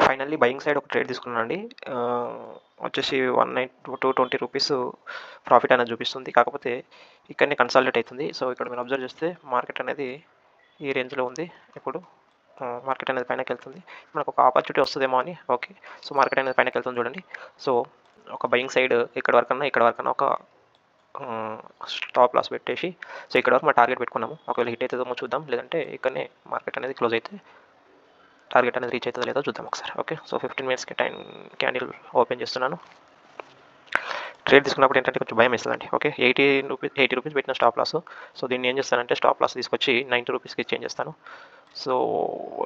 Finally buying side ఒక trade తీసుకున్నానండి. వచ్చేసి 220 రూపీస్ ప్రాఫిట్ అనేది చూపిస్తుంది. కాకపోతే ఇక్కడనే కన్సాలిడేట్ అవుతుంది. సో ఇక్కడ మీరు అబ్జర్వ్ చేస్తే మార్కెట్ అనేది ఈ రేంజ్లో ఉంది. ఇప్పుడు మార్కెట్ అనేది పైనకి వెళ్తుంది. మనకు ఒక ఆపర్చునిటీ వస్తుందేమో అని. ఓకే, సో మార్కెట్ అనేది పైనకి వెళ్తుంది చూడండి. సో ఒక బయింగ్ సైడ్ ఇక్కడ వరకన్నా ఒక స్టాప్ లాస్ పెట్టేసి, సో ఇక్కడ వరకు మా టార్గెట్ పెట్టుకున్నాము. ఒకవేళ హిట్ అవుతుందేమో చూద్దాం, లేదంటే ఇక్కడనే మార్కెట్ అనేది క్లోజ్ అయితే టార్గెట్ అనేది రీచ్ అవుతుందో లేదో చూద్దాం ఒకసారి. ఓకే, సో 15 మినిట్స్కి టైం క్యాండిల్ ఓపెన్ చేస్తున్నాను. ట్రేడ్ తీసుకున్నప్పుడు ఏంటంటే కొంచెం భయం వేస్తుందండి. ఓకే, 80 రూపీస్ పెట్టిన స్టాప్ లాస్. సో దీన్ని ఏం చేస్తానంటే స్టాప్ లాస్ తీసుకొచ్చి 90 రూపీస్కి చేంజ్ చేస్తాను. సో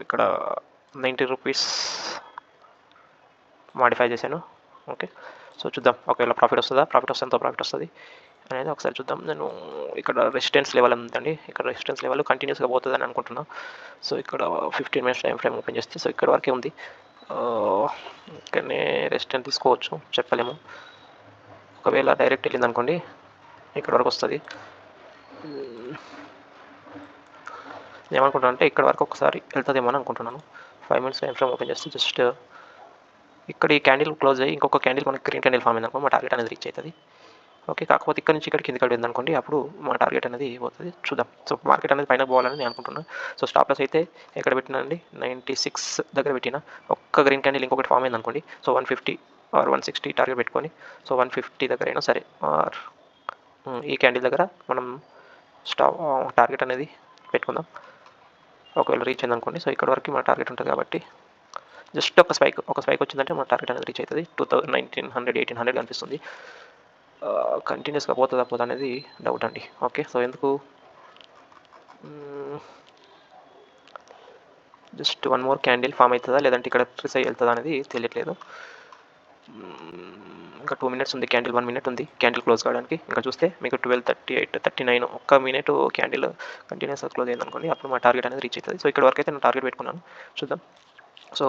ఇక్కడ 90 రూపీస్ మాడిఫై చేశాను. ఓకే, సో చూద్దాం ఒకవేళ ప్రాఫిట్ వస్తుందా, ప్రాఫిట్ వస్తే ఎంత ప్రాఫిట్ వస్తుంది అనేది ఒకసారి చూద్దాం. నేను ఇక్కడ రెసిస్టెన్స్ లెవెల్ ఉందండి. ఇక్కడ రెసిస్టెన్స్ లెవెల్ కంటిన్యూస్గా పోతుందని అనుకుంటున్నాను. సో ఇక్కడ 15 మినిట్స్ టైం ఫ్రేమ్ ఓపెన్ చేస్తే, సో ఇక్కడ వరకే ఉంది. ఇక్కడనే రెసిస్టెన్స్ తీసుకోవచ్చు, చెప్పలేము. ఒకవేళ డైరెక్ట్ వెళ్ళింది అనుకోండి ఇక్కడ వరకు వస్తుంది. ఏమనుకుంటున్నాను అంటే ఇక్కడ వరకు ఒకసారి వెళ్తుందేమో అని అనుకుంటున్నాను. 5 మినిట్స్ టైం ఫ్రేమ్ ఓపెన్ చేస్తే జస్ట్ ఇక్కడ ఈ క్యాండిల్ క్లోజ్ అయ్యి ఇంకొక క్యాండిల్ మనకి గ్రీన్ క్యాండిల్ ఫామ్ అయింది అనుకో, మా టార్గెట్ అనేది రీచ్ అవుతుంది. ఓకే, కాకపోతే ఇక్కడ నుంచి ఇక్కడ కిందికి వెళ్ళింది అనుకోండి, అప్పుడు మా టార్గెట్ అనేది పోతుంది. చూద్దాం. సో మార్కెట్ అనేది పైన పోవాలని నేను అనుకుంటున్నాను. సో స్టాప్ లాస్ అయితే ఎక్కడ పెట్టినానండి, 96 దగ్గర పెట్టిన. ఒక్క గ్రీన్ క్యాండిల్ ఇంకొకటి ఫామ్ అయింది అనుకోండి, సో 150 ఆర్ 160 టార్గెట్ పెట్టుకొని, సో 150 దగ్గర అయినా సరే ఆర్ ఈ క్యాండిల్ దగ్గర మనం టార్గెట్ అనేది పెట్టుకుందాం. ఒకవేళ రీచ్ అయింది అనుకోండి, సో ఇక్కడ వరకు మన టార్గెట్ ఉంటుంది కాబట్టి జస్ట్ ఒక స్పైక్ వచ్చిందంటే మన టార్గెట్ అనేది రీచ్ అవుతుంది. 1900 1800 కనిపిస్తుంది. కంటిన్యూస్గా పోతుందా అనేది డౌట్ అండి. ఓకే, సో ఎందుకు just one more candle form అవుతుందా, లేదంటే ఇక్కడ ట్రిస్ అయ్యి వెళ్తుందా అనేది తెలియట్లేదు. ఇంకా 2 మినిట్స్ ఉంది, క్యాండిల్ 1 మినిట్ ఉంది క్యాండిల్ క్లోజ్ కావడానికి. ఇంకా చూస్తే మీకు 12:38 39 ఒక్క మినిట్ క్యాండిల్ కంటిన్యూస్గా క్లోజ్ అయింది అనుకోండి, అప్పుడు మా టార్గెట్ అనేది రీచ్ అవుతుంది. సో ఇక్కడ వరకు అయితే నేను టార్గెట్ పెట్టుకున్నాను. చూద్దాం. సో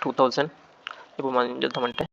2000 ఇప్పుడు మనం ఏం చేద్దామంటే